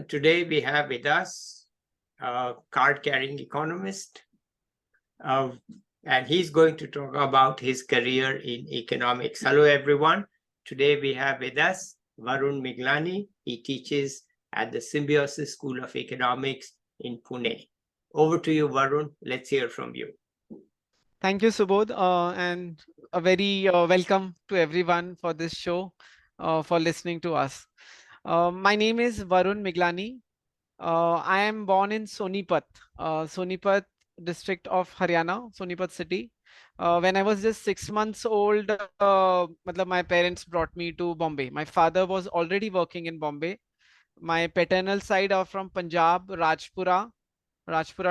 Today we have with us a card-carrying economist, uh, and he's going to talk about his career in economics. Hello, everyone. Today we have with us Varun Miglani. He teaches at the Symbiosis School of Economics in Pune. Over to you, Varun. Let's hear from you. Thank you, Subodh, and a very welcome to everyone for this show, for listening to us. My name is Varun Miglani. I am born in Sonipat district of Haryana, Sonipat city. When I was just 6 months old, matlab my parents brought me to Bombay. My father was already working in Bombay. My paternal side are from Punjab, Rajpura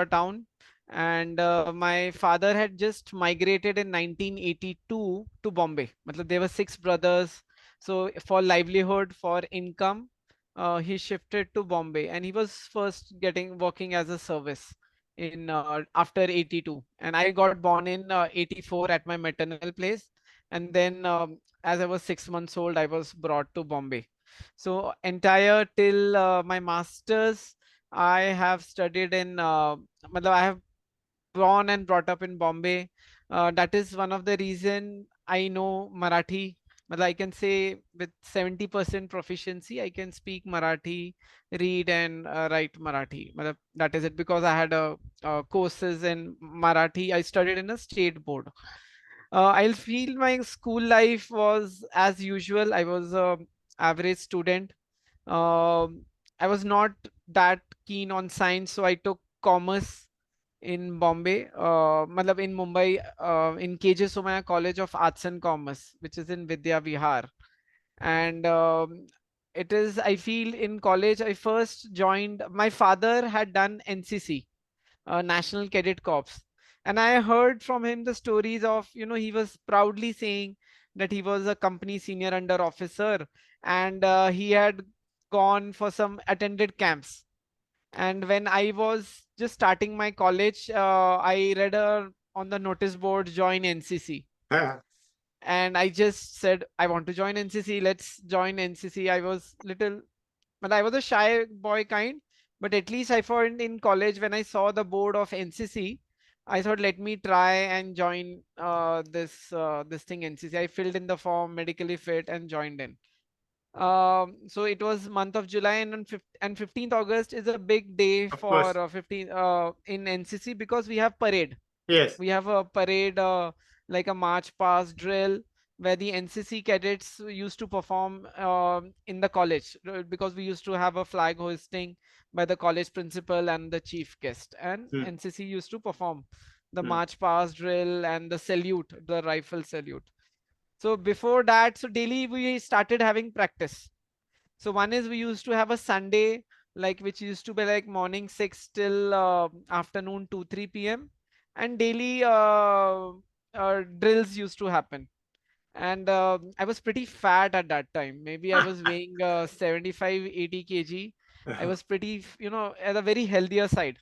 town. And my father had just migrated in 1982 to Bombay. Matlab, there were six brothers. So for livelihood, for income, he shifted to Bombay, and he was first getting working as a service in after 82. And I got born in 84 at my maternal place. And then as I was 6 months old, I was brought to Bombay. So entire till my masters, I have studied in matlab I have born and brought up in Bombay. That is one of the reason I know Marathi. Matlab I can say with 70% proficiency, I can speak Marathi, read and write Marathi. Matlab that is it, because I had courses in Marathi. I studied in a state board. I'll feel my school life was as usual. I was a average student. Um, I was not that keen on science, so I took commerce in Bombay, matlab in Mumbai, in KJ Somaya College of Arts and Commerce, which is in Vidya Vihar. And it is, I feel, in college, I first joined, my father had done NCC, National Cadet Corps. And I heard from him the stories of, he was proudly saying that he was a company senior under officer, and he had gone for some attended camps. And when I was just starting my college, I read on the notice board, join NCC. And I just said, I want to join NCC. Let's join NCC. I was little, but I was a shy boy kind. But at least I found in college when I saw the board of NCC, I thought, let me try and join this thing NCC. I filled in the form, medically fit, and joined in. So it was month of July, and on 15th August is a big day Of for course. 15 in NCC, because we have parade. Yes. We have a parade, like a march past drill, where the NCC cadets used to perform in the college, because we used to have a flag hoisting by the college principal and the chief guest, and Hmm. NCC used to perform the Hmm. march past drill and the salute, the rifle salute. So before that, so daily we started having practice. So one is, we used to have a Sunday, like which used to be like morning 6 till afternoon 2 3 p.m. And daily drills used to happen. And I was pretty fat at that time. Maybe I was weighing 75 80 kg. I was pretty, at a very healthier side,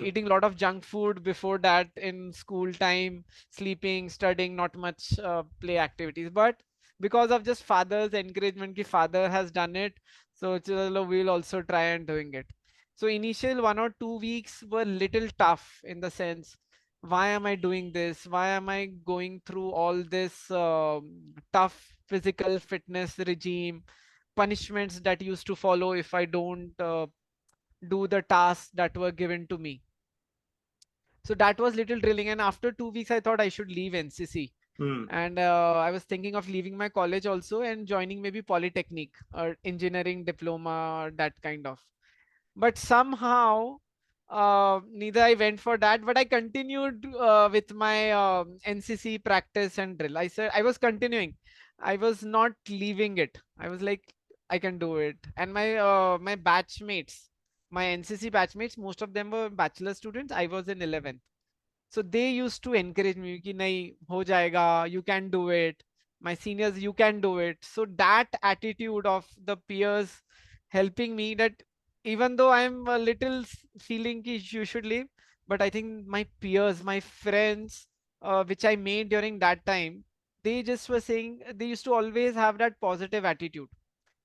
eating a lot of junk food before that in school time, sleeping, studying, not much play activities. But because of just father's encouragement, ki father has done it, so chalo, we'll also try and doing it. So initial 1 or 2 weeks were little tough, in the sense, why am I doing this? Why am I going through all this tough physical fitness regime, punishments that used to follow if I don't do the tasks that were given to me? So that was little drilling, and after 2 weeks I thought I should leave NCC. Hmm. And I was thinking of leaving my college also and joining maybe polytechnic or engineering diploma, that kind of. But somehow neither I went for that, but I continued with my NCC practice and drill. I said I was continuing, I was not leaving it. I was like, I can do it. And my batchmates, my NCC batchmates, most of them were bachelor students. I was in 11th. So they used to encourage me कि नहीं हो जाएगा, you can do it. My seniors, you can do it. So that attitude of the peers helping me, that even though I'm a little feeling कि you should leave, but I think my peers, my friends, which I made during that time, they just were saying, they used to always have that positive attitude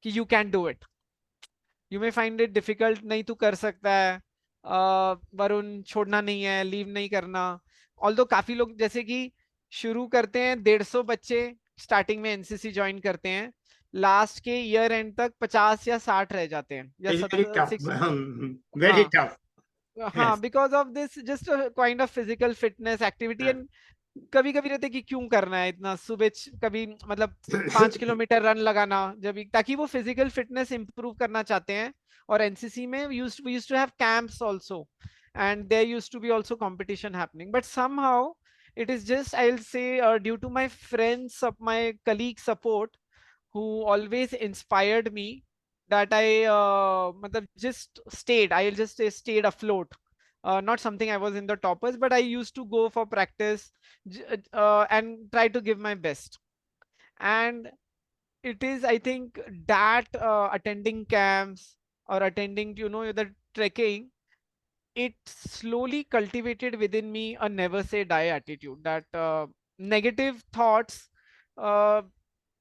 कि you can do it. You may find it difficult, नहीं तू कर सकता है, वरुण छोड़ना नहीं है, leave नहीं करना. Although काफी लोग जैसे कि शुरू करते हैं 150 बच्चे स्टार्टिंग में एनसीसी ज्वाइन करते हैं, लास्ट के ईयर एंड तक 50 या 60 रह जाते हैं या It's very tough. 60. Very हाँ tough. हाँ, Yes. Because of this just kind of physical fitness activity. And कभी कभी रहते कि क्यों करना है इतना सुबह कभी मतलब 5 किलोमीटर रन लगाना, जब ताकि वो फिजिकल फिटनेस इंप्रूव करना चाहते हैं. और एनसीसी में we used to have camps also, and there used to be also competition happening. But somehow it is just, I'll say, due to my friends, my colleague support, who always inspired me, that I matlab just stayed. I'll just say stayed afloat. Not something I was in the toppers, but I used to go for practice, and try to give my best. And it is, I think, that attending camps or attending, the trekking, it slowly cultivated within me a never say die attitude, that negative thoughts uh,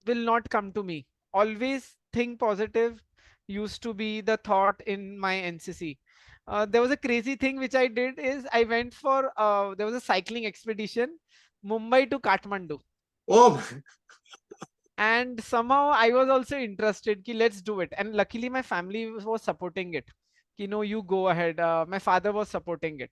will not come to me. Always think positive used to be the thought in my NCC. There was a crazy thing which I did is I went for there was a cycling expedition, Mumbai to Kathmandu. Oh, And somehow I was also interested ki let's do it, and luckily my family was supporting it, ki no, you go ahead. My father was supporting it.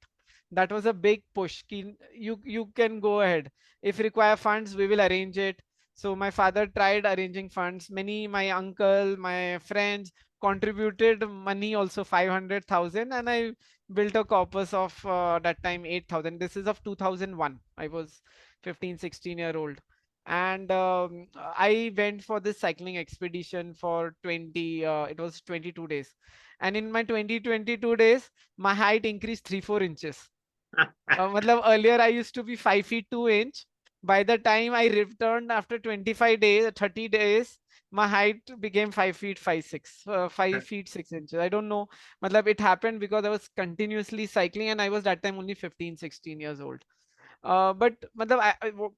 That was a big push ki you can go ahead, if require funds we will arrange it. So my father tried arranging funds, many, my uncle, my friends contributed money also, 500,000, and I built a corpus of that time 8,000. This is of 2001. I was 15-16 year old. And I went for this cycling expedition for it was 22 days. And in my 22 days, my height increased 3-4 inches. Matlab, earlier I used to be 5 feet 2 inch. By the time I returned after 25 days, 30 days, my height became 5 feet 5-6, 5 feet 6 inches. I don't know. Matlab, it happened because I was continuously cycling, and I was that time only 15-16 years old. But matlab,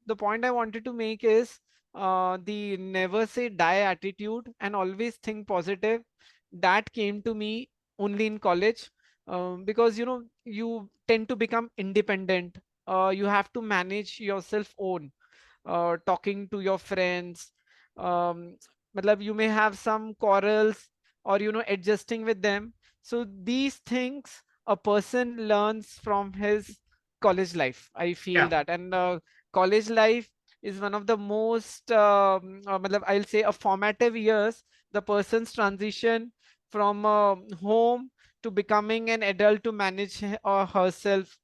the point I wanted to make is the never say die attitude and always think positive. That came to me only in college, because you tend to become independent. You have to manage yourself own, talking to your friends. Um, matlab, you may have some quarrels, or adjusting with them. So these things a person learns from his college life, I feel yeah, that. And college life is one of the most matlab, I'll say a formative years. The person's transition from home to becoming an adult to manage or herself.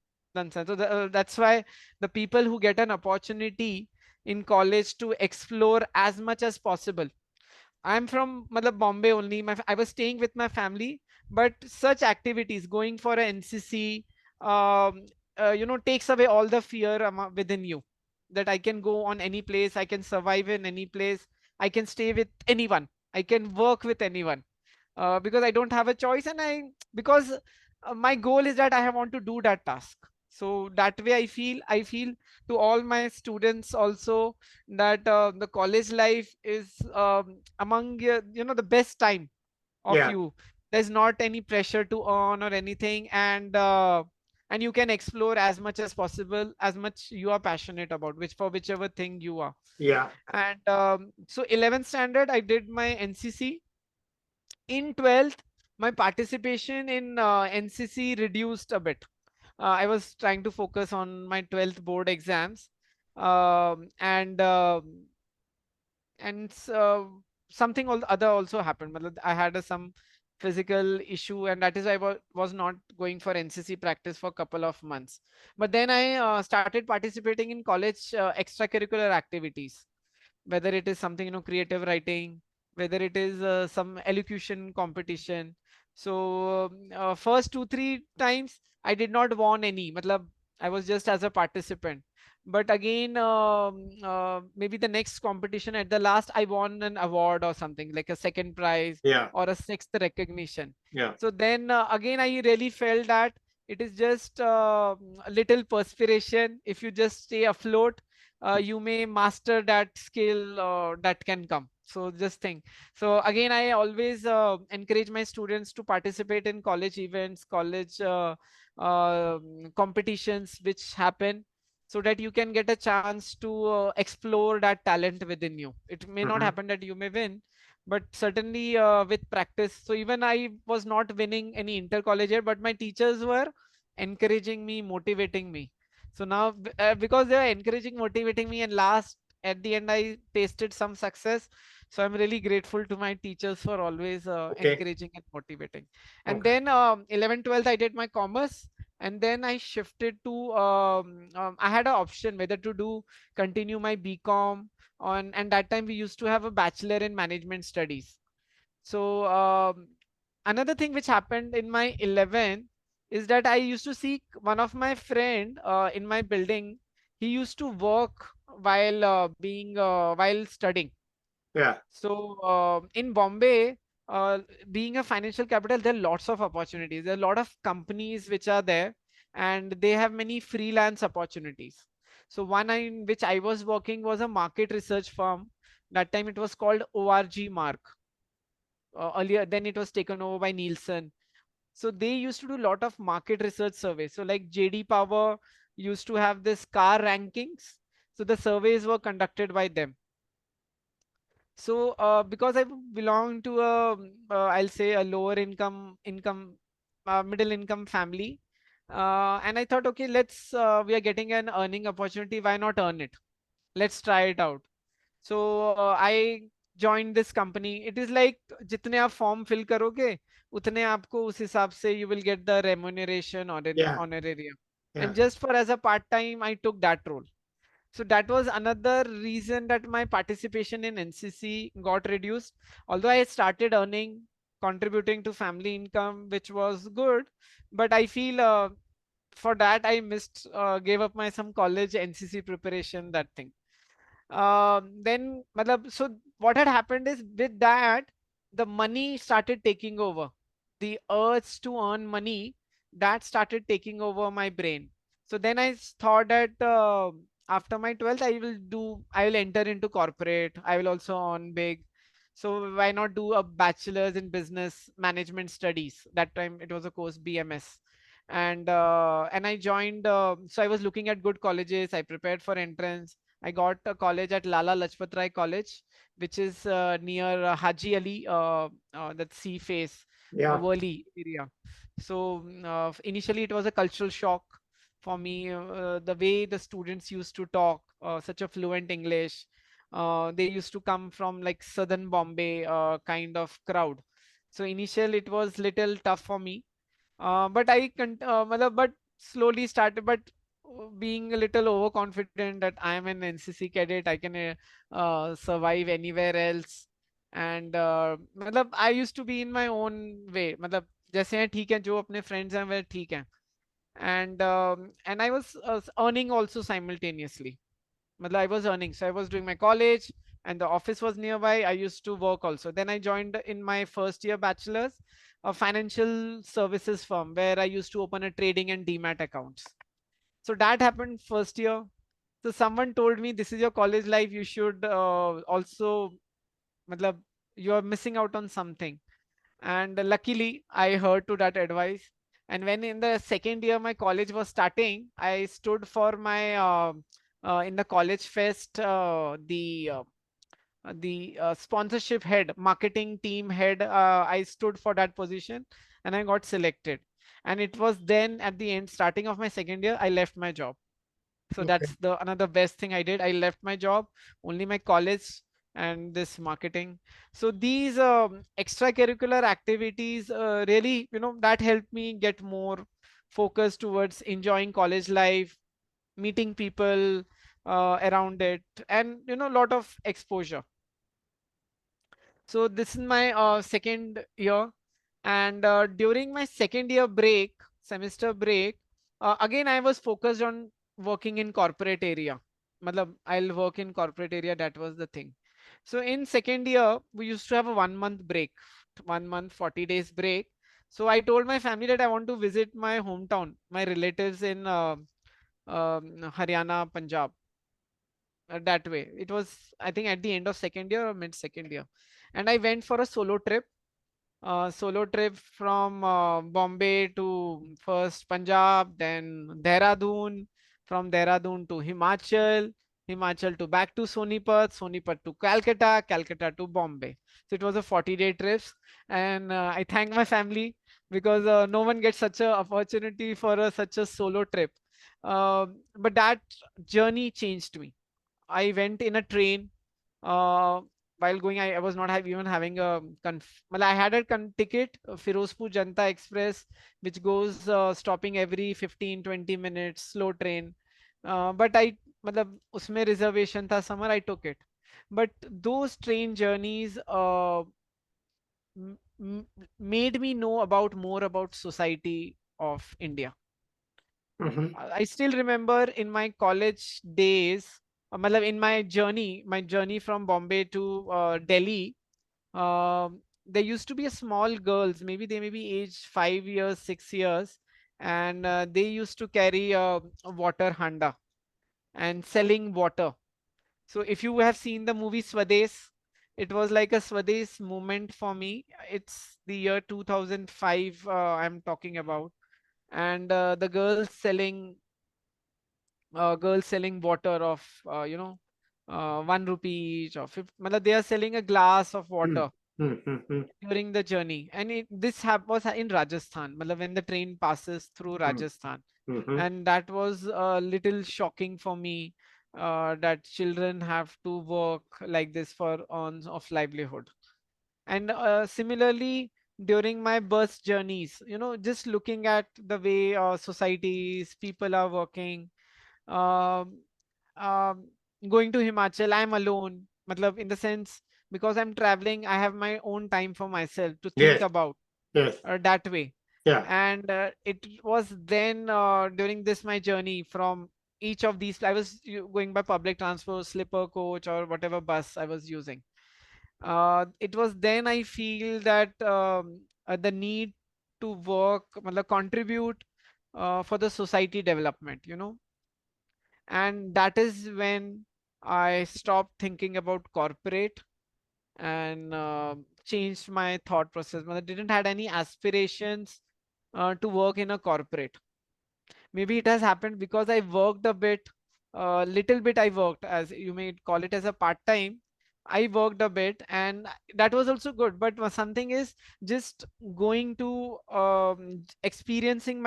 So that's why the people who get an opportunity in college to explore as much as possible. I'm from matlab, Bombay only. I was staying with my family, but such activities, going for an NCC, takes away all the fear within you. That I can go on any place, I can survive in any place, I can stay with anyone, I can work with anyone, because I don't have a choice, and because my goal is that I want to do that task. So that way I feel to all my students also, that the college life is among the best time of yeah, you. There's not any pressure to earn or anything, and you can explore as much as possible, as much you are passionate about, whichever thing you are. yeah. And so 11th standard I did my NCC. In 12th, my participation in NCC reduced a bit. I was trying to focus on my 12th board exams, and something other also happened. Matlab, I had some physical issue, and that is why I was not going for NCC practice for a couple of months. But then I started participating in college extracurricular activities, whether it is something creative writing, whether it is some elocution competition. So first 2-3 times I did not won any, matlab, I was just as a participant. But again, maybe the next competition at the last I won an award or something like a second prize Yeah, or a sixth recognition. yeah, So then again I really felt that it is just a little perspiration if you just stay afloat. you may master that skill that can come. So just think. So again, I always encourage my students to participate in college events, college competitions which happen, so that you can get a chance to explore that talent within you. It may not Mhm. happen that you may win, but certainly with practice. So even I was not winning any inter college year, but my teachers were encouraging me, motivating me. So now, because they are encouraging, motivating me, and last at the end, I tasted some success. So I'm really grateful to my teachers for always Okay. encouraging and motivating. And Okay. then 11th, 12th, I did my commerce, and then I shifted to. I had an option whether to do continue my BCom on, and that time we used to have a bachelor in management studies. So another thing which happened in my 11th is that I used to see one of my friend in my building. He used to work while while studying. Yeah. So in Bombay, being a financial capital, there are lots of opportunities. There are a lot of companies which are there, and they have many freelance opportunities. So one in which I was working was a market research firm. That time it was called ORG Mark. Earlier, then it was taken over by Nielsen. So they used to do a lot of market research surveys. So like JD Power used to have this car rankings. So the surveys were conducted by them. So because I belong to a, I'll say a lower middle income family, and I thought, okay, we are getting an earning opportunity. Why not earn it? Let's try it out. So I joined this company. It is like जितने आप form fill करोगे, उतने आपको उस हिसाब से you will get the remuneration or an Yeah. honorarium. Yeah. And just for as a part time, I took that role. So that was another reason that my participation in NCC got reduced. Although I started earning, contributing to family income, which was good, but I feel for that I missed, gave up my some college NCC preparation, that thing. Then matlab, so what had happened is with that the money started taking over, the urge to earn money, that started taking over my brain. So then thought that after my 12th I will enter into corporate, I will also earn big. So why not do a bachelor's in business management studies? That time it was a course BMS. And I joined, so I was looking at good colleges, I prepared for entrance. I got a college at Lala Lajpat Rai College, which is near Haji Ali, that sea face, Yeah. Worli area. So initially it was a cultural shock for me. The way the students used to talk, such a fluent English. They used to come from like southern Bombay kind of crowd. So initially it was little tough for me, but slowly started. But being a little overconfident that I am an NCC cadet, I can survive anywhere else. And I used to be in my own way. जैसे हैं ठीक है, जो अपने friends हैं वह ठीक हैं. And I was earning also simultaneously. I was earning, so I was doing my college, and the office was nearby. I used to work also. Then I joined in my first year bachelor's a financial services firm where I used to open a trading and demat accounts. So that happened first year. So someone told me, this is your college life. You should also, matlab, you are missing out on something. And luckily, I heard to that advice. And when in the second year my college was starting, I stood for my in the college fest, the sponsorship head, marketing team head. I stood for that position, and I got selected. And it was then at the end, starting of my second year, I left my job. So Okay. that's the another best thing I did. I left my job, only my college and this marketing. So these extracurricular activities really, that helped me get more focus towards enjoying college life, meeting people around it, and lot of exposure. So this is my second year, and during my second year break, semester break, again I was focused on working in corporate area. I'll work in corporate area. That was the thing. So in second year, we used to have a 1 month break, 1 month, 40 days break. So I told my family that I want to visit my hometown, my relatives in Haryana, Punjab. that way. It was, I think, at the end of second year or mid second year, and I went for a solo trip from Bombay to first Punjab, then Dehradun, from Dehradun to Himachal to back to Sonipat to Calcutta to Bombay. So it was a 40-day trip, and I thank my family because no one gets such a opportunity for such a solo trip. But that journey changed me. I went in a train. Uh, while going, I was not even having a well, I had a ticket, Firozpur Janta Express, which goes stopping every 15-20 minutes, slow train. But I, मतलब उसमें reservation था summer, I took it. But those train journeys m- m- made me know about more about society of India. Mhm. I still remember in my college days, matlab in my journey from Bombay to Delhi, there used to be a small girls, maybe they may be aged 5 years, 6 years, and they used to carry a water handa and selling water. So if you have seen the movie Swades, it was like a Swades moment for me. It's the year 2005 I'm talking about, and the girls selling water of 1 rupee each or 50, matlab they are selling a glass of Mm, water mm, mm, mm, during the journey, and was in Rajasthan, matlab when the train passes through mm, Rajasthan, mhm. and that was a little shocking for me, that children have to work like this for earns of livelihood. And similarly, during my bus journeys, just looking at the way societies people are working, um, um, going to Himachal, I'm alone. Matlab, in the sense, because I'm traveling, I have my own time for myself to think Yes, about yes, that way. yeah. And it was then during this my journey from each of these, I was going by public transport, slipper coach, or whatever bus I was using. It was then I feel that the need to work, matlab, contribute for the society development, and that is when I stopped thinking about corporate and changed my thought process. I didn't had any aspirations to work in a corporate. Maybe it has happened because I worked a bit, little bit. I worked, as you may call it, as a part time. I worked a bit, and that was also good. But something is just going to experiencing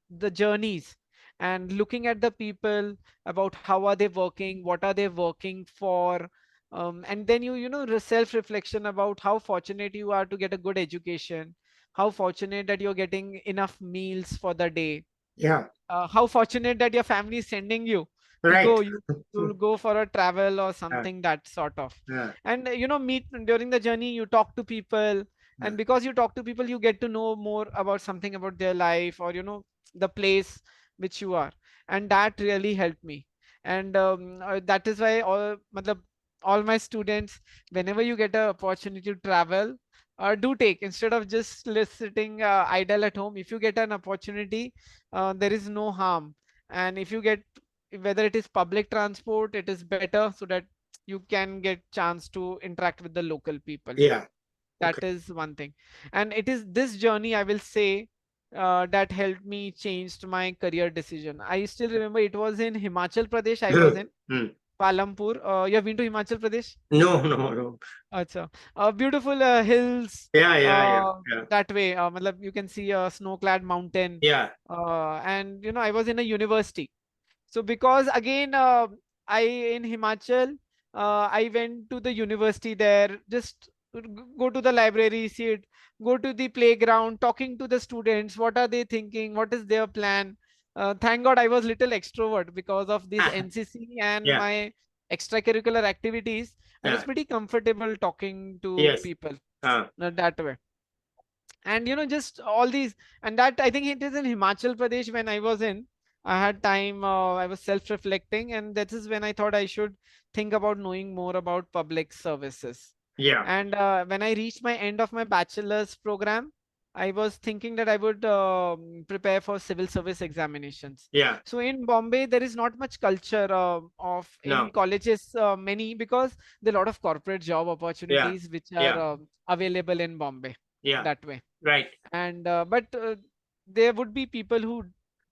the journeys and looking at the people about how are they working, what are they working for, and then self reflection about how fortunate you are to get a good education, how fortunate that you're getting enough meals for the day, Yeah, how fortunate that your family is sending you to right. go to go for a travel or Yeah, something, that sort of. yeah, And meet during the journey, you talk to people, yeah, and because you talk to people, you get to know more about something about their life, or the place which you are, and that really helped me. And that is why matlab, all my students, whenever you get an opportunity to travel, do take, instead of just sitting idle at home. If you get an opportunity, there is no harm. And if you get, whether it is public transport, it is better, so that you can get chance to interact with the local people. yeah. That Okay. is one thing. And it is this journey, I will say, that helped me changed my career decision. I still remember it was in Himachal Pradesh. I was in Mm. Palampur. You have been to Himachal Pradesh? No, no, no. Acha. Beautiful hills, Yeah, yeah, yeah, uh, yeah, that way. Matlab, you can see a snow-clad mountain. yeah, And I was in a university. So because again, I in Himachal, I went to the university there, just go to the library, see it, go to the playground, talking to the students, what are they thinking, what is their plan. Thank God I was little extrovert because of this NCC and yeah, my extracurricular activities. I was yeah. pretty comfortable talking to Yes. people Uh, that way. And just all these, and that I think it is in Himachal Pradesh when I was in. I had time, I was self reflecting, and that is when I thought I should think about knowing more about public services. yeah. And when I reached my end of my bachelor's program, I was thinking that I would prepare for civil service examinations. Yeah. So in Bombay, there is not much culture of in No. colleges, many, because there are a lot of corporate job Yeah. opportunities which are Yeah. available in Bombay Yeah. that way. Right. And but there would be people who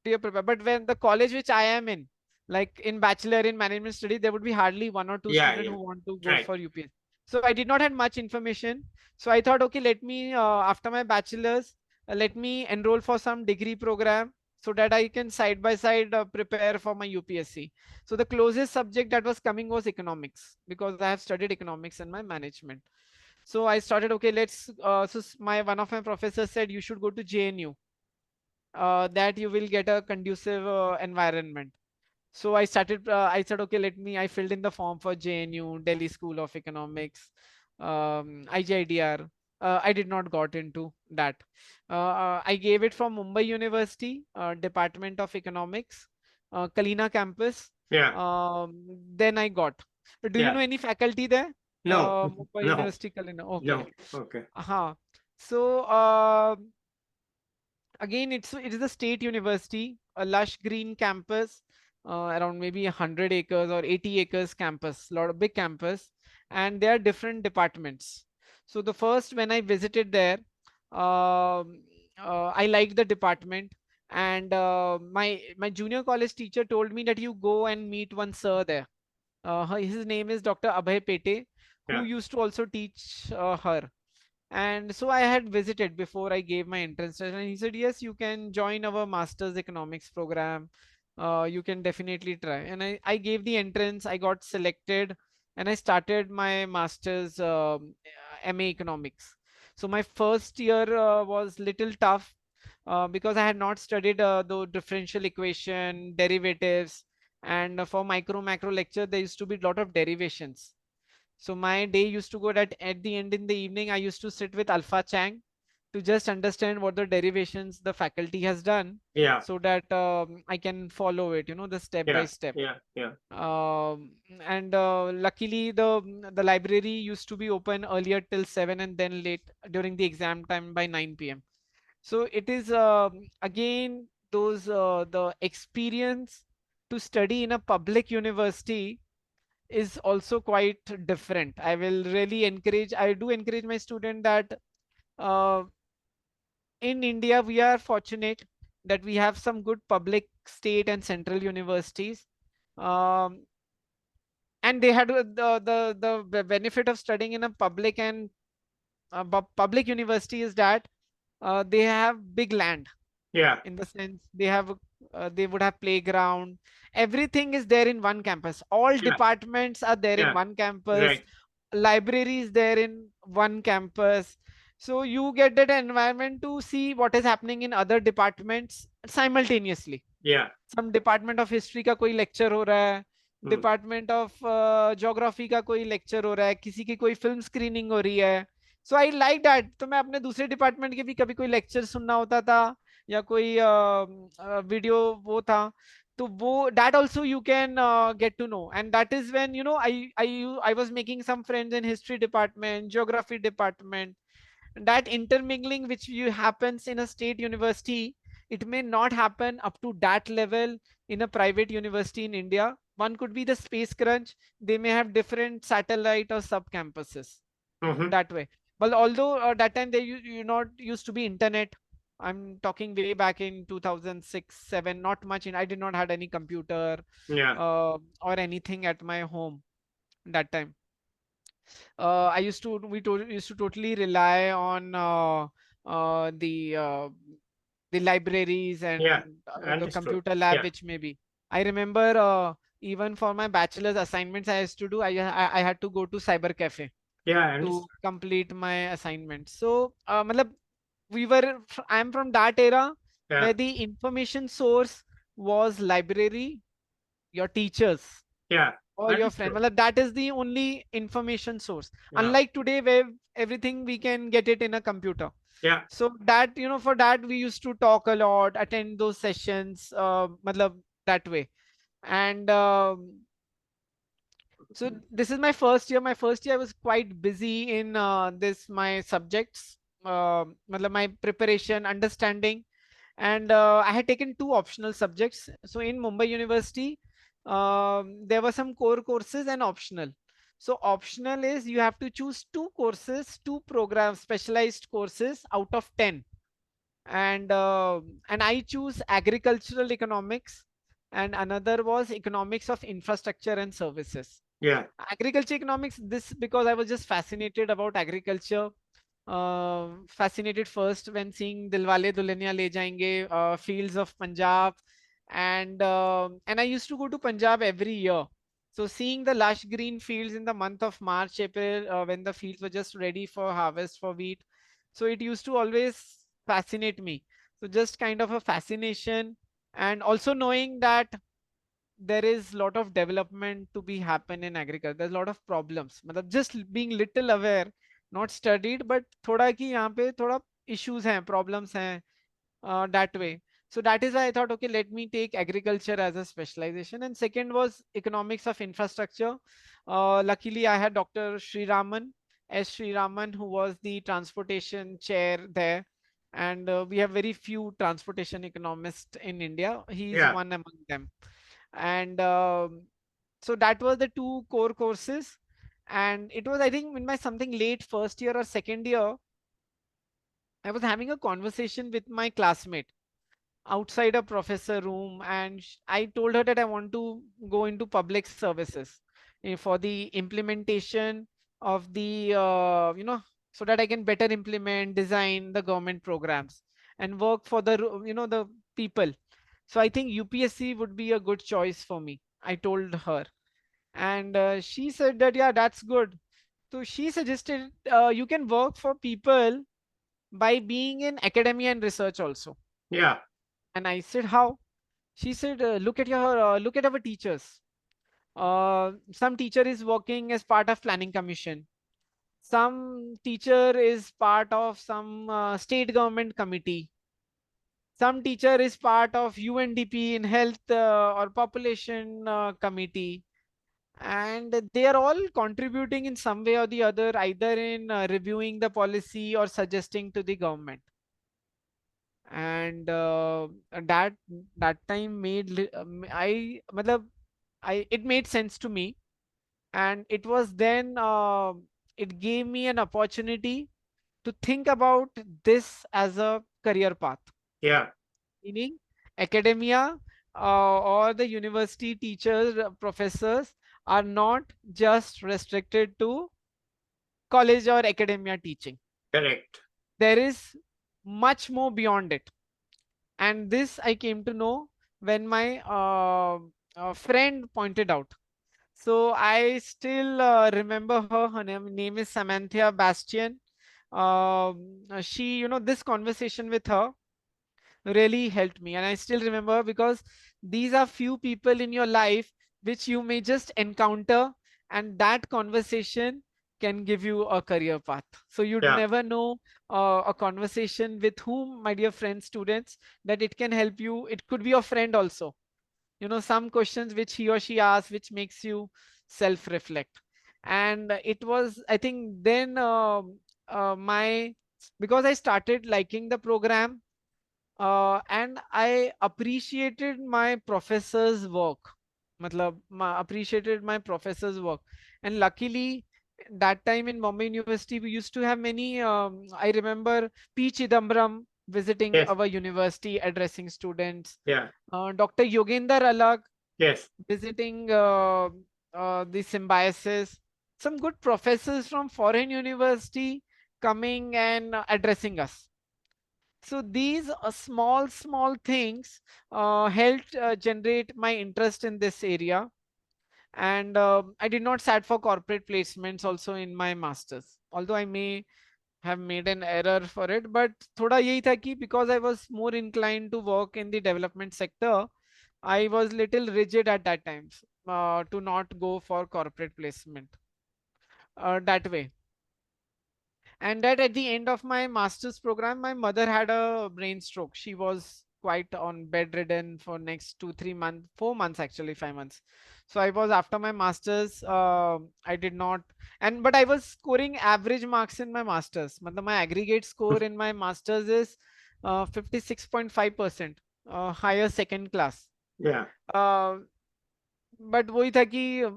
do prepare. But when the college which I am in, like in bachelor in management study, there would be hardly one or two Yeah. students Yeah. who want to go Right. for UPSC. So I did not have much information. So I thought, okay, let me after my bachelor's, let me enroll for some degree program so that I can side by side prepare for my UPSC. So the closest subject that was coming was economics, because I have studied economics in my management. So I started, okay, let's my one of my professors said you should go to JNU, that you will get a conducive environment. So I said, okay, I filled in the form for JNU, Delhi School of Economics, IGIDR. I did not got into that. I gave it from Mumbai University, Department of Economics, Kalina campus. Yeah. Then I got. Do you Yeah. know any faculty there? No. Mumbai No. University, Kalina. Okay. No. Okay. So again, it is a state university, a lush green campus, around maybe 100 acres or 80 acres campus, lot of big campus, and there are different departments. So the first, when I visited there, I liked the department, and my junior college teacher told me that you go and meet one sir there. His name is Dr. Abhay Pete, who Yeah. used to also teach her. And so I had visited before I gave my entrance test, and he said, yes, you can join our master's economics program. You can definitely try. And I gave the entrance, I got selected, and I started my master's MA economics. So my first year was little tough because I had not studied the differential equation, derivatives, and for micro macro lecture, there used to be a lot of derivations. So my day used to go that at the end in the evening, I used to sit with Alpha Chang to just understand what the derivations the faculty has done, Yeah. so that I can follow it, the step by Yeah. step. Yeah. Yeah. And luckily, the library used to be open earlier till 7, and then late during the exam time by 9 p.m. So it is again those the experience to study in a public university is also quite different. I do encourage my student that uh, in India, we are fortunate that we have some good public, state, and central universities. Um, and they had the benefit of studying in a public and public university is that they have big land, Yeah. in the sense they would have playground. Everything is there in one campus. All Yeah. departments are there in Yeah. one campus. Right. Library is there in one campus. So you get that environment to see what is happening in other departments simultaneously. Yeah. Some department of history का कोई lecture हो रहा है, Mm. Department of geography का कोई lecture हो रहा है, किसी की कोई फिल्म स्क्रीनिंग हो रही है. सो आई लाइक दैट. तो मैं अपने दूसरे डिपार्टमेंट के भी कभी कोई लेक्चर सुनना होता था या कोई वीडियो वो था, तो वो that also you can get to know. And that is when I was making some friends in history department, geography department. That intermingling which you happens in a state university, it may not happen up to that level in a private university in India. One could be the space crunch. They may have different satellite or sub campuses Mm-hmm. that way. But although that time they you not used to be internet. I'm talking way back in 2006 7, not much in, I did not had any computer Yeah. or anything at my home that time. I used to used to totally rely on the libraries Yeah. and the Understood. computer lab, Yeah. which may be. I remember even for my bachelor's assignments I used to do, I had to go to cyber cafe Yeah. to Understood. complete my assignment. So, matlab, I'm from that era Yeah. where the information source was library, your teachers Yeah. or your friend. Understood. Matlab, that is the only information source. Yeah. Unlike today, where everything we can get it in a computer. Yeah. So that, for that we used to talk a lot, attend those sessions, matlab, that way. And so this is my first year. My first year I was quite busy in this my subjects. matlab my preparation, understanding, and I had taken two optional subjects. So in Mumbai University, there were some core courses and optional. So optional is you have to choose two courses, two programs, specialized courses out of 10, and I choose agricultural economics, and another was economics of infrastructure and services. Yeah. Agriculture economics, this because I was just fascinated about agriculture. Fascinated first when seeing Dilwale Dulhania Le Jayenge, fields of Punjab, and I used to go to Punjab every year. So seeing the lush green fields in the month of March, April, when the fields were just ready for harvest for wheat, so it used to always fascinate me. So just kind of a fascination, and also knowing that there is lot of development to be happen in agriculture. There's a lot of problems. मतलब just being little aware, not studied, but थोड़ा कि यहाँ पे थोड़ा issues हैं, problems हैं, that way. So that is why I thought, okay, let me take agriculture as a specialization. And second was economics of infrastructure. Luckily, I had Dr. Sri Raman, S. Sri Raman, who was the transportation chair there. And we have very few transportation economists in India. He is Yeah. one among them. And so that was the two core courses. And it was, I think, in my something late first year or second year, I was having a conversation with my classmate outside a professor room, and I told her that I want to go into public services, for the implementation of the so that I can better implement, design the government programs and work for the the people. So I think UPSC would be a good choice for me, I told her. And she said that, yeah, that's good. So she suggested, you can work for people by being in academia and research also. Yeah. And I said, how? She said, look at our teachers. Some teacher is working as part of planning commission. Some teacher is part of some state government committee. Some teacher is part of UNDP in health or population committee. And they are all contributing in some way or the other, either in reviewing the policy or suggesting to the government. And that that time made matlab, it made sense to me. And it was then it gave me an opportunity to think about this as a career path, Yeah. meaning academia, or the university teachers, professors are not just restricted to college or academia teaching. Correct. There is much more beyond it. And this I came to know when my friend pointed out. So I still remember her. Her name is Samantha Bastian. She, this conversation with her really helped me. And I still remember, because these are few people in your life which you may just encounter, and that conversation can give you a career path. So you'd Yeah. never know a conversation with whom, my dear friends, students, that it can help you. It could be your friend also. Some questions which he or she asks, which makes you self reflect. And it was, I think, then my because I started liking the program, and I appreciated my professor's work. Appreciated my professor's work. And luckily, that time in Bombay University, we used to have many. I remember P. Chidambaram visiting Yes. our university, addressing students. Yeah. Dr. Yogender Alag Yes. visiting the Symbiosis. Some good professors from foreign university coming and addressing us. So these small things helped generate my interest in this area. And I did not sat for corporate placements also in my masters, although I may have made an error for it. But thoda yahi tha ki because I was more inclined to work in the development sector, I was little rigid at that time to not go for corporate placement that way. And that at the end of my master's program, my mother had a brain stroke. She was quite on bedridden for next 2 3 months, 4 months, actually 5 months. So I was, after my masters, I did not, and but I was scoring average marks in my masters. My aggregate score in my masters is 56.5%, higher second class. Yeah. uh, but वही था कि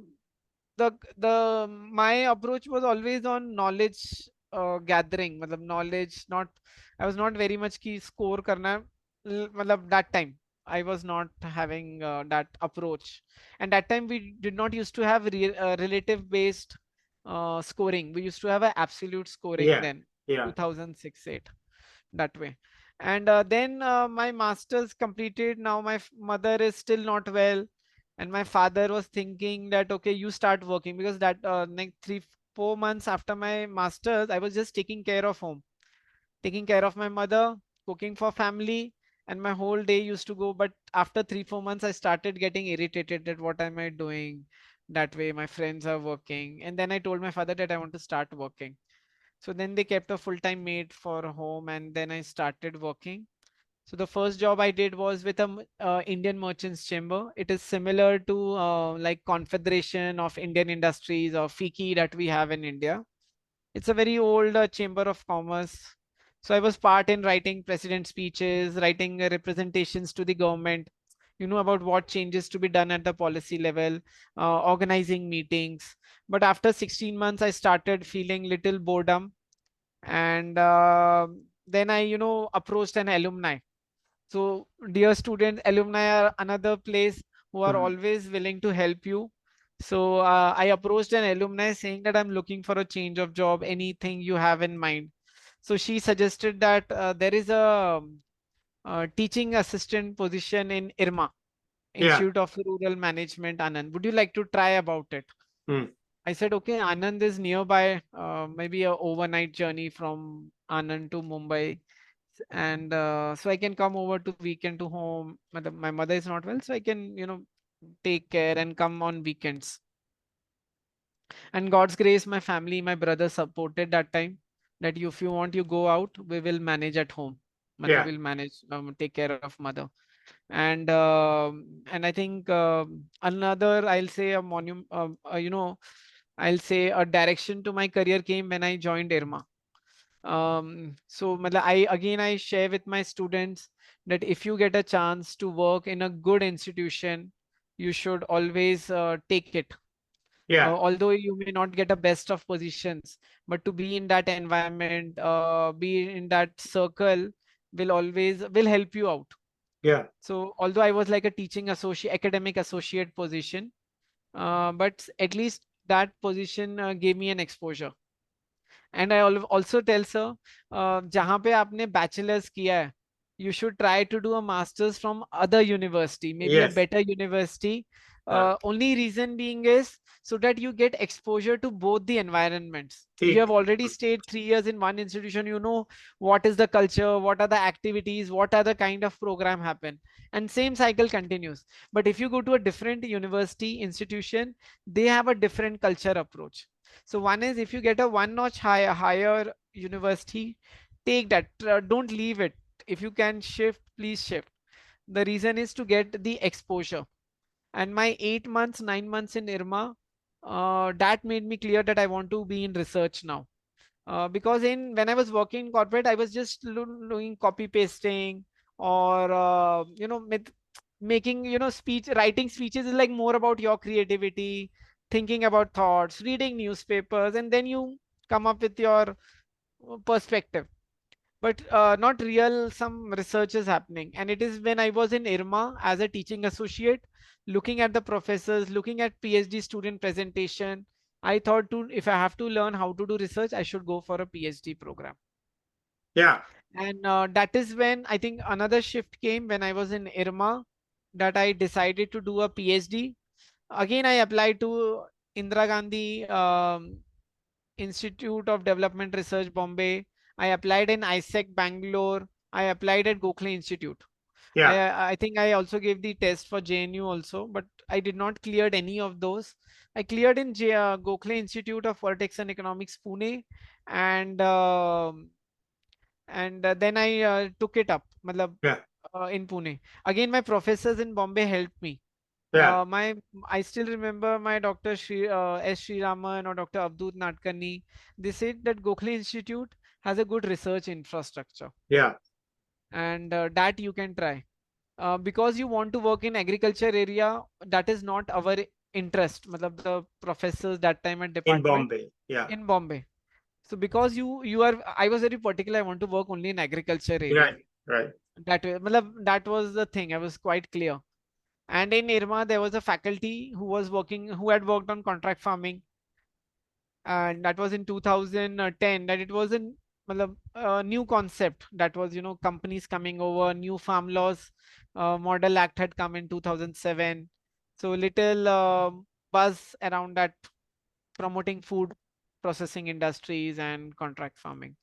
the my approach was always on knowledge gathering, मतलब knowledge, not, I was not very much की score करना है, मतलब that time I was not having that approach. And that time we did not used to have relative based scoring. We used to have an absolute scoring Yeah. then, Yeah. 2006 8, that way. And then my masters completed. Now my mother is still not well, and my father was thinking that okay, you start working, because that next 3 4 months after my masters I was just taking care of home, taking care of my mother, cooking for family, and my whole day used to go. But after 3 4 months I started getting irritated that what am I doing, that way my friends are working. And then I told my father that I want to start working. So then they kept a full-time maid for home, and then I started working. So the first job I did was with a Indian Merchants Chamber. It is similar to like Confederation of Indian Industries or FICCI that we have in India. It's a very old chamber of commerce. So I was part in writing president speeches, writing representations to the government, about what changes to be done at the policy level, organizing meetings. But after 16 months, I started feeling little boredom, and then I approached an alumni. So dear student, alumni are another place who are Mhm. always willing to help you. So I approached an alumni saying that I'm looking for a change of job, anything you have in mind. So she suggested that there is a teaching assistant position in IRMA, Yeah. Institute of Rural Management, Anand. Would you like to try about it? Mm. I said, okay, Anand is nearby, maybe a overnight journey from Anand to Mumbai. And so I can come over to weekend to home. My mother is not well, so I can, take care and come on weekends. And God's grace, my family, my brother supported that time, that if you want, you go out, we will manage at home. Mother Yeah. will manage, take care of mother. And I think another, I'll say a monument, I'll say a direction to my career came when I joined IRMA. So matlab, I share with my students that if you get a chance to work in a good institution, you should always take it. Yeah. Although you may not get a best of positions, but to be in that environment, be in that circle, will help you out. Yeah. So although I was like a teaching associate, academic associate position, but at least that position gave me an exposure. And I also tell sir, जहाँ पे आपने bachelor's किया है, you should try to do a master's from other university, maybe a Yes. better university. Uh, Only reason being is so that you get exposure to both the environments. You have Thick. already stayed 3 years in one institution, you know what is the culture, what are the activities, what are the kind of program happen, and same cycle continues. But if you go to a different university institution, they have a different culture approach. So one is, if you get a one notch higher university, take that. Don't leave it. If you can shift, please shift. The reason is to get the exposure. And my 8 months, 9 months in IRMA, that made me clear that I want to be in research now. Because in when I was working in corporate, I was just doing copy pasting, or making, speech writing speeches is like more about your creativity, thinking about thoughts, reading newspapers, and then you come up with your perspective. But not real, some research is happening. And it is when I was in IRMA as a teaching associate, looking at the professors, looking at PhD student presentation, I thought, to if I have to learn how to do research, I should go for a PhD program. Yeah. And that is when I think another shift came when I was in IRMA, that I decided to do a PhD. Again, I applied to Indira Gandhi Institute of Development Research, Bombay. I applied in ISEC, Bangalore. I applied at Gokhale Institute. Yeah. I think I also gave the test for JNU also, but I did not cleared any of those. I cleared in Gokhale Institute of Politics and Economics, Pune, and then I took it up. Matlab, Yeah. in Pune. Again, my professors in Bombay helped me. Yeah, My I still remember my Dr. S. Sri Raman or Dr. Abdul Nadkarni. They said that Gokhale Institute has a good research infrastructure, yeah, and that you can try. Because you want to work in agriculture area, that is not our interest. Matlab the professors that time at in department Bombay. Yeah, in Bombay. So because you are, I was very particular. I want to work only in agriculture area. right, right. That way, matlab, that was the thing. I was quite clear. And in IRMA, there was a faculty who was working, who had worked on contract farming, and that was in 2010. That it was a matlab, new concept. That was, companies coming over, new farm laws, Model Act had come in 2007. So little buzz around that, promoting food processing industries and contract farming.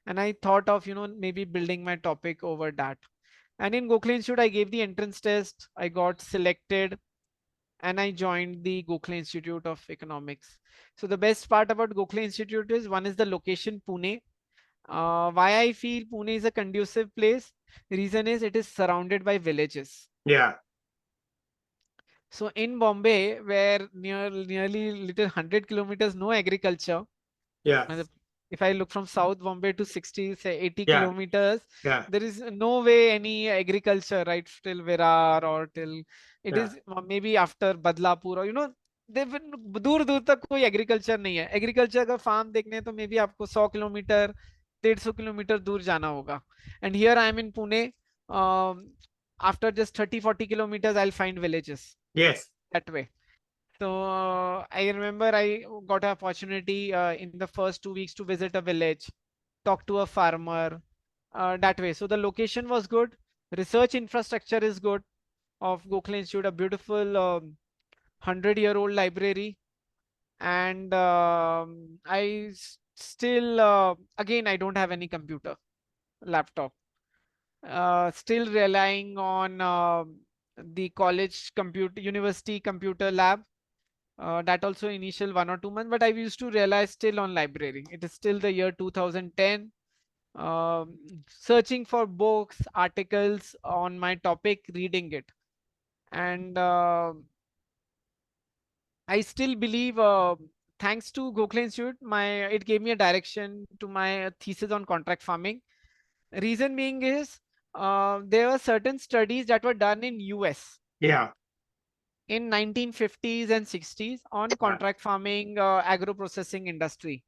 And I thought of, maybe building my topic over that. And in Gokhale Institute, I gave the entrance test. I got selected and I joined the Gokhale Institute of Economics. So the best part about Gokhale Institute is, one is the location, Pune. Why I feel Pune is a conducive place? Reason is it is surrounded by villages. Yeah, So in Bombay, where nearly little 100 kilometers, no agriculture. yeah, matlab, if I look from South Bombay to 60, say 80 yeah, kilometers, yeah, there is no way any agriculture, right? Till Virar or till it yeah. is maybe after Badlapur, or दूर दूर तक कोई agriculture नहीं है. Agriculture का farm देखने तो may be आपको 100 किलोमीटर 150 किलोमीटर दूर जाना होगा. And here I am in Pune. After just 30-40 kilometers, I'll find villages Yes, that way. So I remember I got an opportunity in the first 2 weeks to visit a village, talk to a farmer, that way. So the location was good. Research infrastructure is good of Gokhale Institute, a beautiful 100-year-old library. And still, again, I don't have any computer, laptop. Still relying on the college computer, university computer lab. That also initial 1 or 2 months, but I used to realize still on library. It is still the year 2010. Searching for books, articles on my topic, reading it. And I still believe, thanks to Gokhale Institute, it gave me a direction to my thesis on contract farming. Reason being is, there were certain studies that were done in US yeah, in 1950s and 60s on yeah, contract farming, agro processing industry.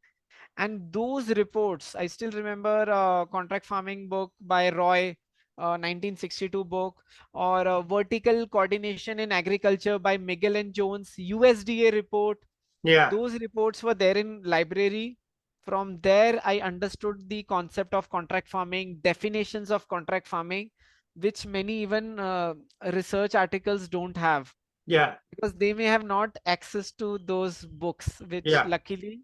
And those reports, I still remember contract farming book by Roy, 1962 book, or vertical coordination in agriculture by Miguel and Jones, USDA report. yeah, Those reports were there in library. From there, I understood the concept of contract farming, definitions of contract farming, which many even research articles don't have, yeah, because they may have not access to those books, which yeah, luckily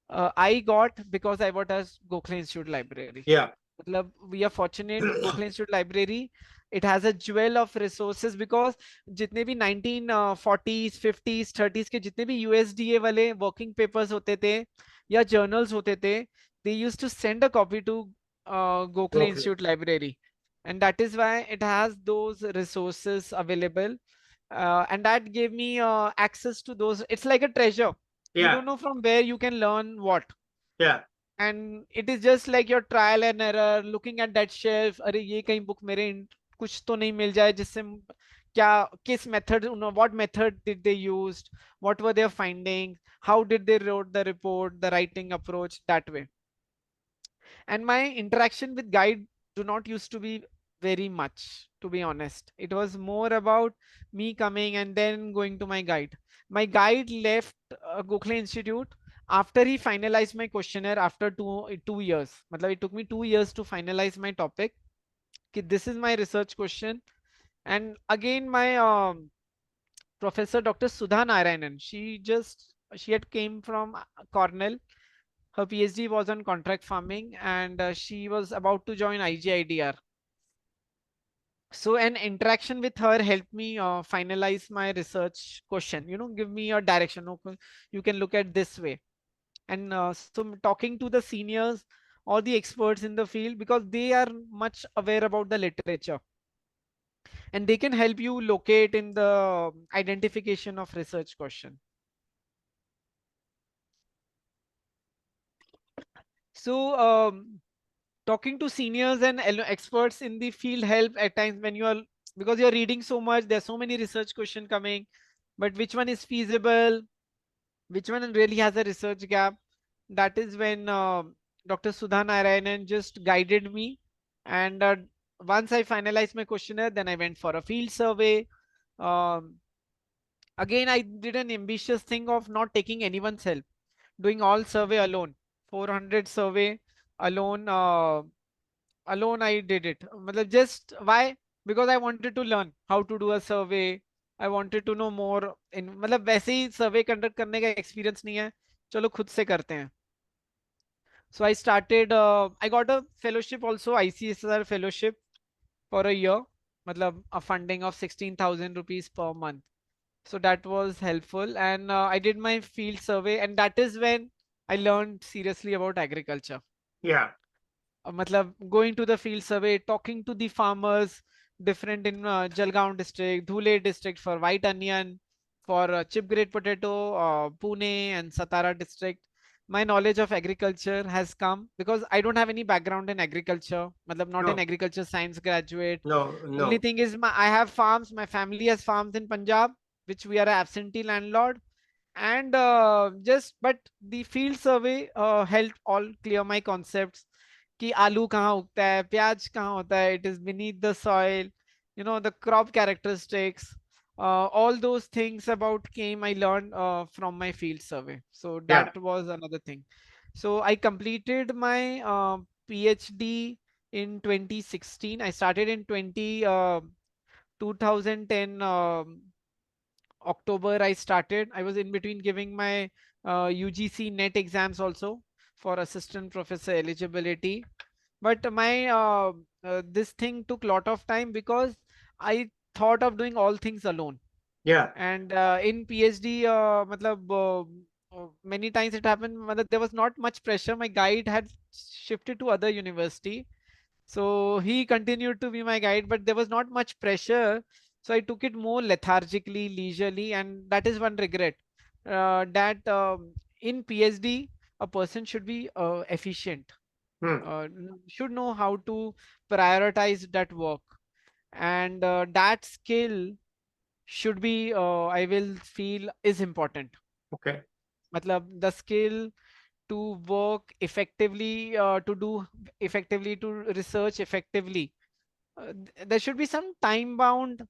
I got because I was at Gokhale Institute Library. yeah, मतलब we are fortunate, Gokhale Institute Library, it has a jewel of resources, because जितने भी 1940s 50s 30s के जितने भी USDA वाले working papers होते थे या journals होते थे, they used to send a copy to Gokhale okay, Institute Library, and that is why it has those resources available. And that gave me access to those. It's like a treasure. You yeah, don't know from where you can learn what. yeah, And it is just like your trial and error, looking at that shelf. अरे ये कहीं book मेरे कुछ तो नहीं मिल जाए जिससे क्या किस method, what method did they used, what were their findings, how did they wrote the report, the writing approach, that way. And my interaction with guide do not used to be very much, to be honest. It was more about me coming and then going to my guide left Gokhale Institute after he finalized my questionnaire after 2 years. Matlab, it took me 2 years to finalize my topic. Ki this is my research question. And again, my professor Dr. Sudha Narayanan, she had came from Cornell. Her PhD was on contract farming, and she was about to join IGIDR. So an interaction with her helped me finalize my research question. Give me a direction. Okay, you can look at this way. And so talking to the seniors or the experts in the field, because they are much aware about the literature. and they can help you locate in the identification of research question. So talking to seniors and experts in the field help at times when you are, because you're reading so much, there's so many research question coming, but which one is feasible, which one really has a research gap. That is when Dr. Sudha Narayanan just guided me. And once I finalized my questionnaire, then I went for a field survey. Um, Again, I did an ambitious thing of not taking anyone's help, doing all survey alone. 400 survey alone. Alone I did it. Just why? Because I wanted to learn how to do a survey. I wanted to know more in, मतलब वैसे ही survey conduct करने का experience नहीं है, चलो खुद से करते हैं. So I started, I got a fellowship also, ICSR fellowship for a year, a funding of 16,000 rupees per month. So that was helpful, and I did my field survey, and that is when I learned seriously about agriculture. Yeah. Going to the field survey, talking to the farmers, different in Jalgaon district, Dhule district for white onion, for chip grade potato, Pune and Satara district. My knowledge of agriculture has come because I don't have any background in agriculture. Not an No, agriculture science graduate. no, Only no. thing is, I have farms. My family has farms in Punjab, which we are a absentee landlord. And just but the field survey helped all clear my concepts कि आलू कहाँ उगता है, प्याज कहाँ होता है, it is beneath the soil, the crop characteristics, all those things about came I learned from my field survey. So Yeah. that was another thing. So I completed my PhD in 2016. I started in 2010 October I started. I was in between giving my UGC net exams also for assistant professor eligibility. But my this thing took lot of time because I thought of doing all things alone. Yeah. And in PhD, many times it happened, there was not much pressure. My guide had shifted to other university, so he continued to be my guide, but there was not much pressure. So I took it more lethargically, leisurely, and that is one regret. That in PhD, a person should be efficient, Hmm. should know how to prioritize that work, and that skill should be, I will feel, is important. Okay. The skill to work effectively, to do effectively, to research effectively. There should be some time bound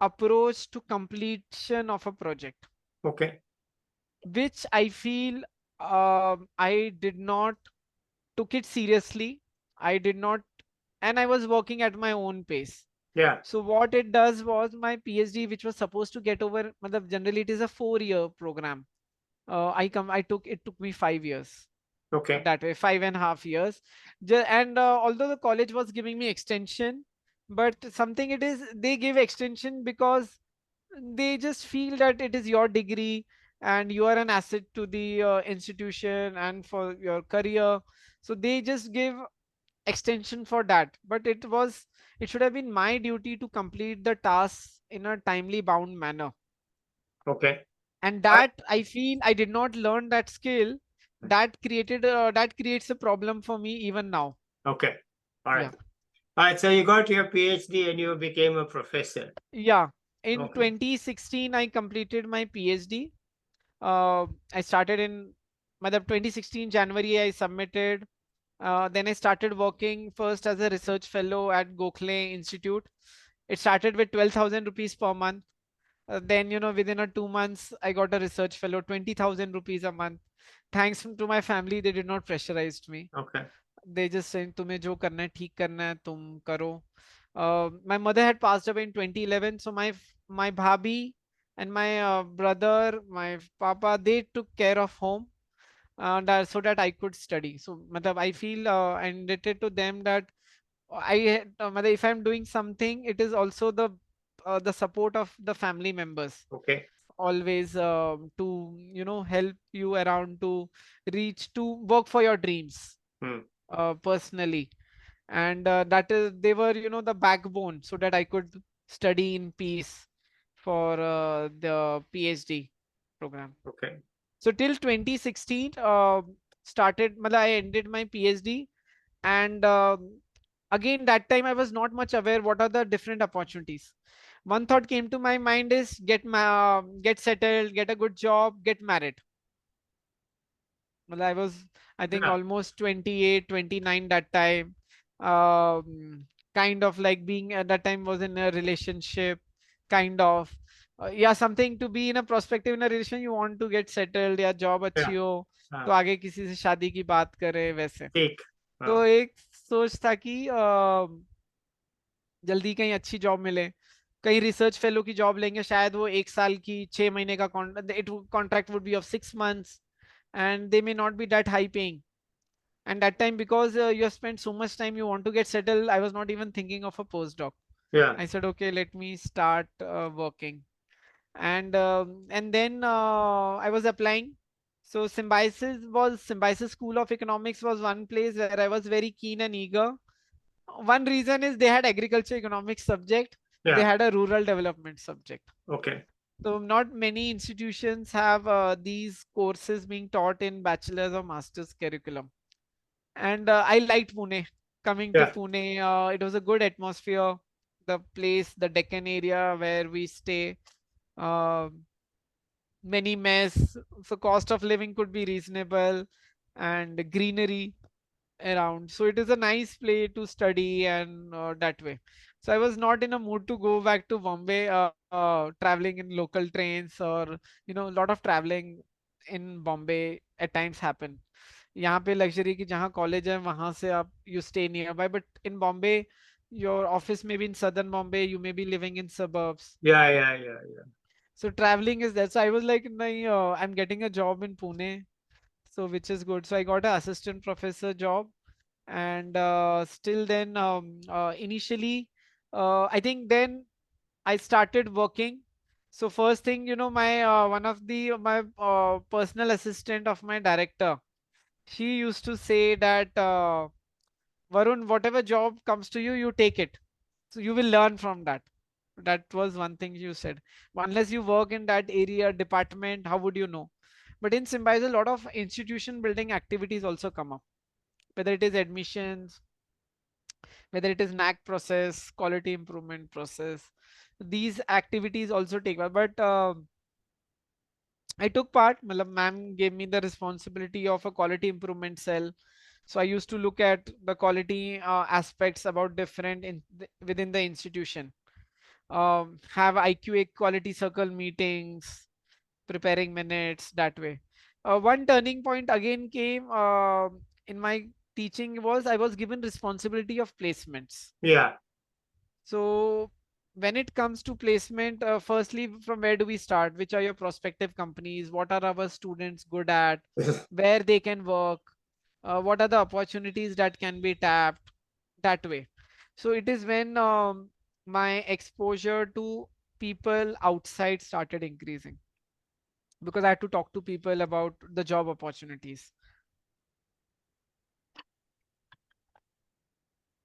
approach to completion of a project, Okay. which I feel I did not took it seriously. I did not, and I was working at my own pace. Yeah. So what it does was my PhD, which was supposed to get over, generally it is a 4-year program. I took it took me 5 years. Okay. That way, 5.5 years. And although the college was giving me extension, but something it is, they give extension because they just feel that it is your degree and you are an asset to the institution and for your career. So they just give extension for that. But it should have been my duty to complete the task in a timely bound manner. Okay. And I, that I feel I did not learn that skill. That creates a problem for me even now. okay. All Yeah. right. All right. So you got your PhD and you became a professor. Yeah. In Okay. 2016, I completed my PhD. I started in 2016 January. I submitted. Then I started working first as a research fellow at Gokhale Institute. It started with 12,000 rupees per month. Then, within a 2 months, I got a research fellow, 20,000 rupees a month. Thanks to my family, they did not pressurize me. Okay. They just saying, तुम्हें जो करना है ठीक करना है तुम करो. My mother had passed away in 2011, so my bhabi and my brother, my papa, they took care of home, so that I could study. So I feel indebted to them that if I'm doing something, it is also the support of the family members Okay. always, to help you around to reach to work for your dreams, Hmm. personally. And that is they were the backbone so that I could study in peace for the PhD program. Okay. So till 2016, started, I ended my PhD, and again that time I was not much aware what are the different opportunities. One thought came to my mind is get settled, get a good job, get married. Well, I was, I think, Yeah. almost 28, 29 that time. Kind of like being at that time was in a relationship, kind of. Yeah, something to be in a prospective in a relation, you want to get settled, या job अच्छी Yeah. हो, तो हाँ, आगे किसी से शादी की बात करे वैसे. ठीक. तो हाँ. एक सोच था कि जल्दी कहीं अच्छी जॉब मिले, कहीं रिसर्च फेलो की जॉब लेंगे, शायद वो 1 साल की 6 महीने का contract would be of 6 months, and they may not be that high paying. And that time, because you have spent so much time, you want to get settled. I was not even thinking of a postdoc. Yeah. I said, okay, let me start working. And then I was applying. So Symbiosis School of Economics was one place where I was very keen and eager. One reason is they had agriculture economics subject. They Yeah. had a rural development subject. Okay. So not many institutions have these courses being taught in bachelor's or master's curriculum. And I liked Pune. Coming to Yeah. Pune, it was a good atmosphere. The place, the Deccan area where we stay, uh, many mess, so cost of living could be reasonable, and greenery around. So it is a nice place to study, and that way. So I was not in a mood to go back to Bombay, traveling in local trains, or a lot of traveling in Bombay at times happen. यहाँ पे luxury की जहाँ college है वहाँ से आप you stay nearby, but in Bombay your office may be in southern Bombay, you may be living in suburbs. Yeah. Yeah. Yeah. Yeah. So traveling is there. So I was like, nahi, I'm getting a job in Pune, so which is good. So I got an assistant professor job, and still then, initially, I think then I started working. So first thing, my one of the my personal assistant of my director, she used to say that, Varun, whatever job comes to you, you take it. So you will learn from that. That was one thing you said. Unless you work in that area, department, how would you know? But in Symbiosis, a lot of institution building activities also come up, whether it is admissions, whether it is NAC process, quality improvement process. These activities also take part. But I took part. Ma'am gave me the responsibility of a quality improvement cell. So I used to look at the quality aspects about different within the institution. Have IQA quality circle meetings, preparing minutes that way. One turning point again came in my teaching was I was given responsibility of placements. Yeah. So when it comes to placement, firstly, from where do we start? Which are your prospective companies? What are our students good at? Where they can work? What are the opportunities that can be tapped that way? So it is when my exposure to people outside started increasing, because I had to talk to people about the job opportunities.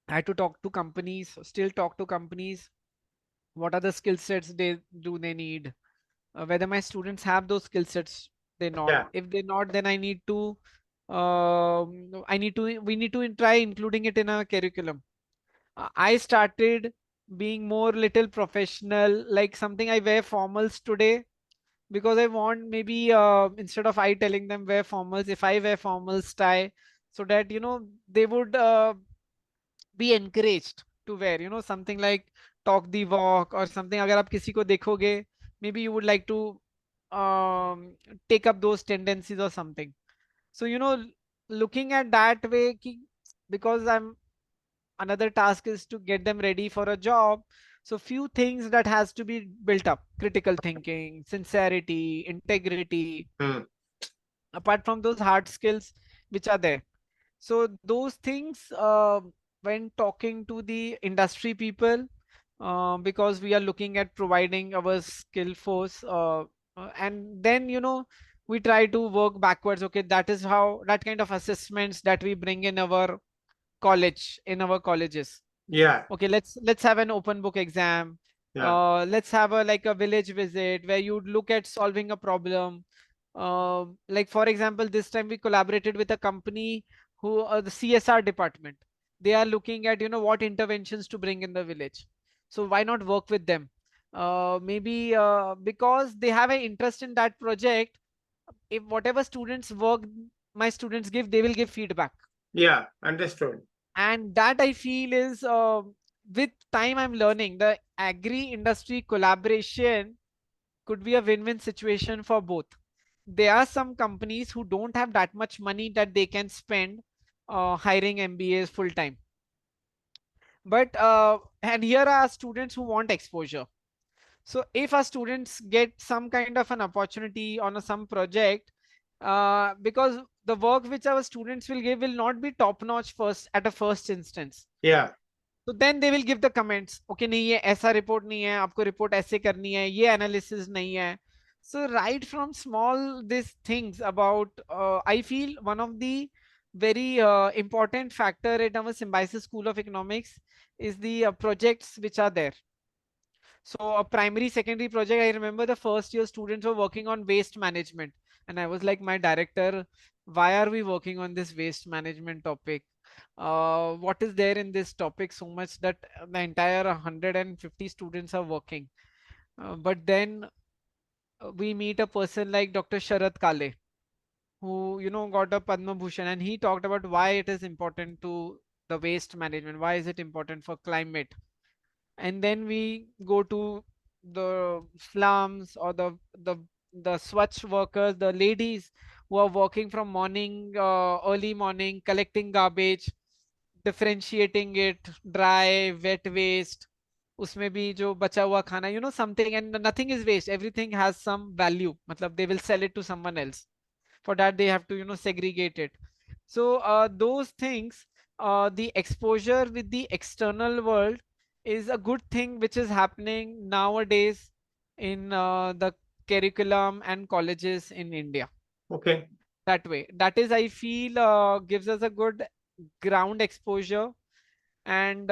I had to talk to companies, still talk to companies. What are the skill sets they need? Whether my students have those skill sets, they not. Yeah. If they not, then we need to try including it in our curriculum. I started being more little professional, like something I wear formals today because I want maybe instead of I telling them wear formals, if I wear formals tie, so that they would be encouraged to wear, something like talk the walk or something. अगर आप किसी को देखोगे, maybe you would like to um, take up those tendencies or something. So looking at that way, because I'm another task is to get them ready for a job. So few things that has to be built up: critical thinking, sincerity, integrity, Hmm. apart from those hard skills which are there. So those things, when talking to the industry people, because we are looking at providing our skill force, and then we try to work backwards. Okay, that is how that kind of assessments that we bring in our college, in our colleges. Yeah. Okay, let's have an open book exam. Let's have a like a village visit where you'd look at solving a problem. Like for example, this time we collaborated with a company who the CSR department. They are looking at what interventions to bring in the village. So why not work with them? Maybe because they have an interest in that project. If whatever students work, my students give, they will give feedback, Yeah, understood. and that I feel is with time I'm learning the agri industry collaboration could be a win-win situation for both. There are some companies who don't have that much money that they can spend hiring MBAs full time, but and here are students who want exposure. So if our students get some kind of an opportunity on some project, because the work which our students will give will not be top notch first at a first instance. Yeah. तो then they will give the comments, okay नहीं ये ऐसा report नहीं है, आपको report ऐसे करनी है, ये एनालिसिस नहीं है. So right from small these things about I feel one of the very important factor at our Symbiosis School of Economics is the projects which are there. So a primary, secondary project, I remember the first year students were working on waste management. And I was like, my director, why are we working on this waste management topic? What is there in this topic so much that the entire 150 students are working? But then we meet a person like Dr. Sharat Kale, who, got a Padma Bhushan, and he talked about why it is important to the waste management. Why is it important for climate? And then we go to the slums or the swatch workers, the ladies who are working from morning, early morning, collecting garbage, differentiating it, dry, wet waste. उसमें भी जो बचा हुआ खाना, something, and nothing is waste, everything has some value, मतलब they will sell it to someone else. For that they have to segregate it. So those things, the exposure with the external world is a good thing which is happening nowadays in the curriculum and colleges in India. Okay. That way, that is I feel gives us a good ground exposure, and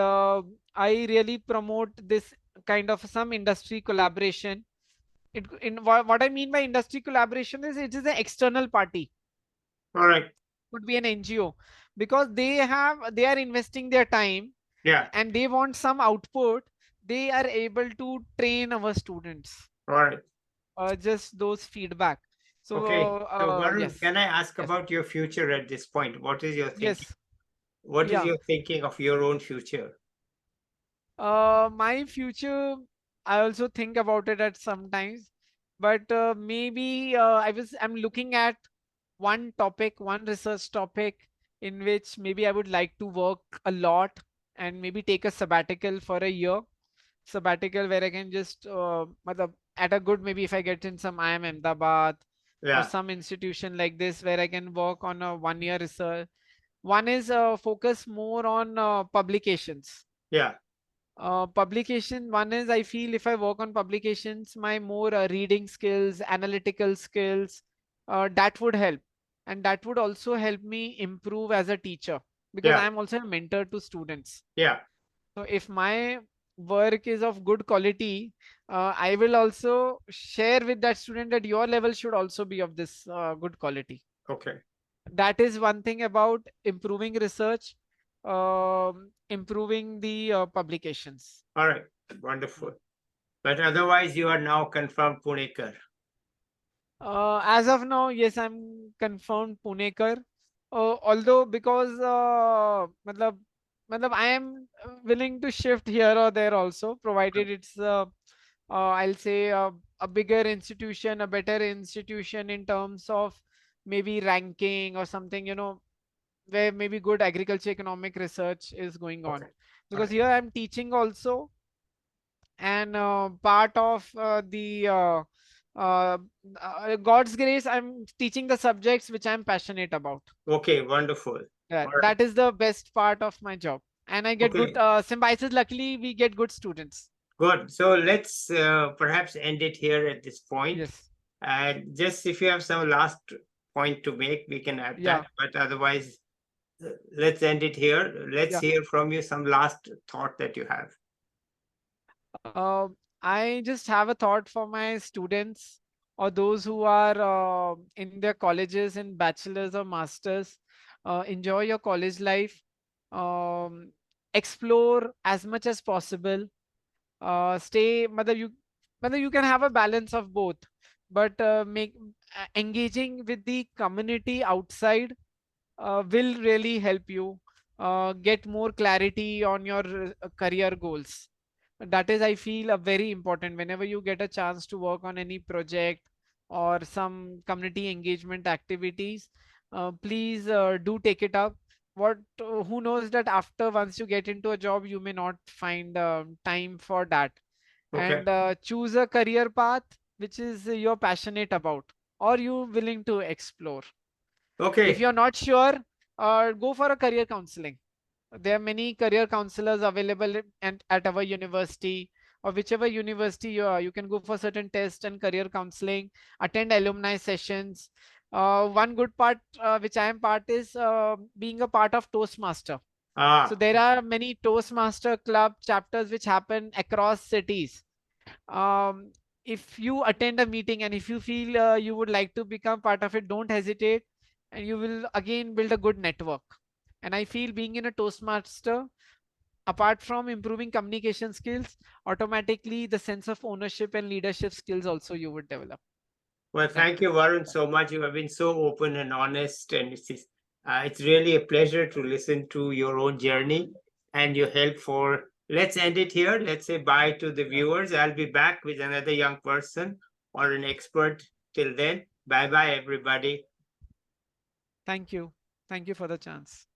I really promote this kind of some industry collaboration. What I mean by industry collaboration is it is an external party, All right. could be an NGO, because they are investing their time Yeah. and they want some output. They are able to train our students. All right. Just those feedback. So Okay. So Varun, yes, can I ask yes, about your future at this point? What is your thinking? yes, What is yeah. your thinking of your own future? My future, I also think about it at sometimes, but maybe I'm looking at one topic, one research topic in which maybe I would like to work a lot and maybe take a sabbatical for a year. Sabbatical where I can just at a good, maybe if I get in some IIM Ahmedabad or Yeah. some institution like this where I can work on a 1 year research. One is focus more on publications. Yeah. Publication, one is I feel if I work on publications, my more reading skills, analytical skills, that would help, and that would also help me improve as a teacher, because Yeah. I'm also a mentor to students. Yeah. So if my work is of good quality, I will also share with that student that your level should also be of this good quality. Okay. That is one thing about improving research, improving the publications. All right. Wonderful. But otherwise, you are now confirmed Punekar. As of now, yes, I'm confirmed Punekar. Although because I am willing to shift here or there also, provided it's I'll say a bigger institution, a better institution in terms of maybe ranking or something, where maybe good agriculture economic research is going on. Okay. All Because right. here I'm teaching also, and part of the God's grace, I'm teaching the subjects which I'm passionate about. Okay. Wonderful. That All right. that is the best part of my job, and I get good Okay. Symbiosis. Luckily, we get good students. Good. So let's perhaps end it here at this point. Yes. And just if you have some last point to make, we can add Yeah. that. But otherwise, let's end it here. Let's Yeah. hear from you some last thought that you have. I just have a thought for my students or those who are in their colleges in bachelor's or masters. Enjoy your college life. Um, Explore as much as possible. Stay, whether you can have a balance of both, but make engaging with the community outside will really help you get more clarity on your career goals. That is, I feel, a very important whenever you get a chance to work on any project or some community engagement activities. Please do take it up. What Who knows that after once you get into a job, you may not find time for that. Okay. And choose a career path which is you're passionate about or you willing to explore. If Okay. you're not sure, go for a career counseling. There are many career counselors available at our university or whichever university you are. You can go for certain tests and career counseling, attend alumni sessions. One good part, which I am part, is being a part of Toastmaster. So Ah, there are many Toastmaster club chapters which happen across cities. um, if you attend a meeting and if you feel you would like to become part of it, don't hesitate, and you will again build a good network. And I feel being in a Toastmaster, apart from improving communication skills, automatically the sense of ownership and leadership skills also you would develop. well, That thank you, Varun, so much. You have been so open and honest, and it's really a pleasure to listen to your own journey and your help for. Let's end it here. Let's say bye to the viewers. I'll be back with another young person or an expert. Till then, bye bye, everybody. Thank you. Thank you for the chance.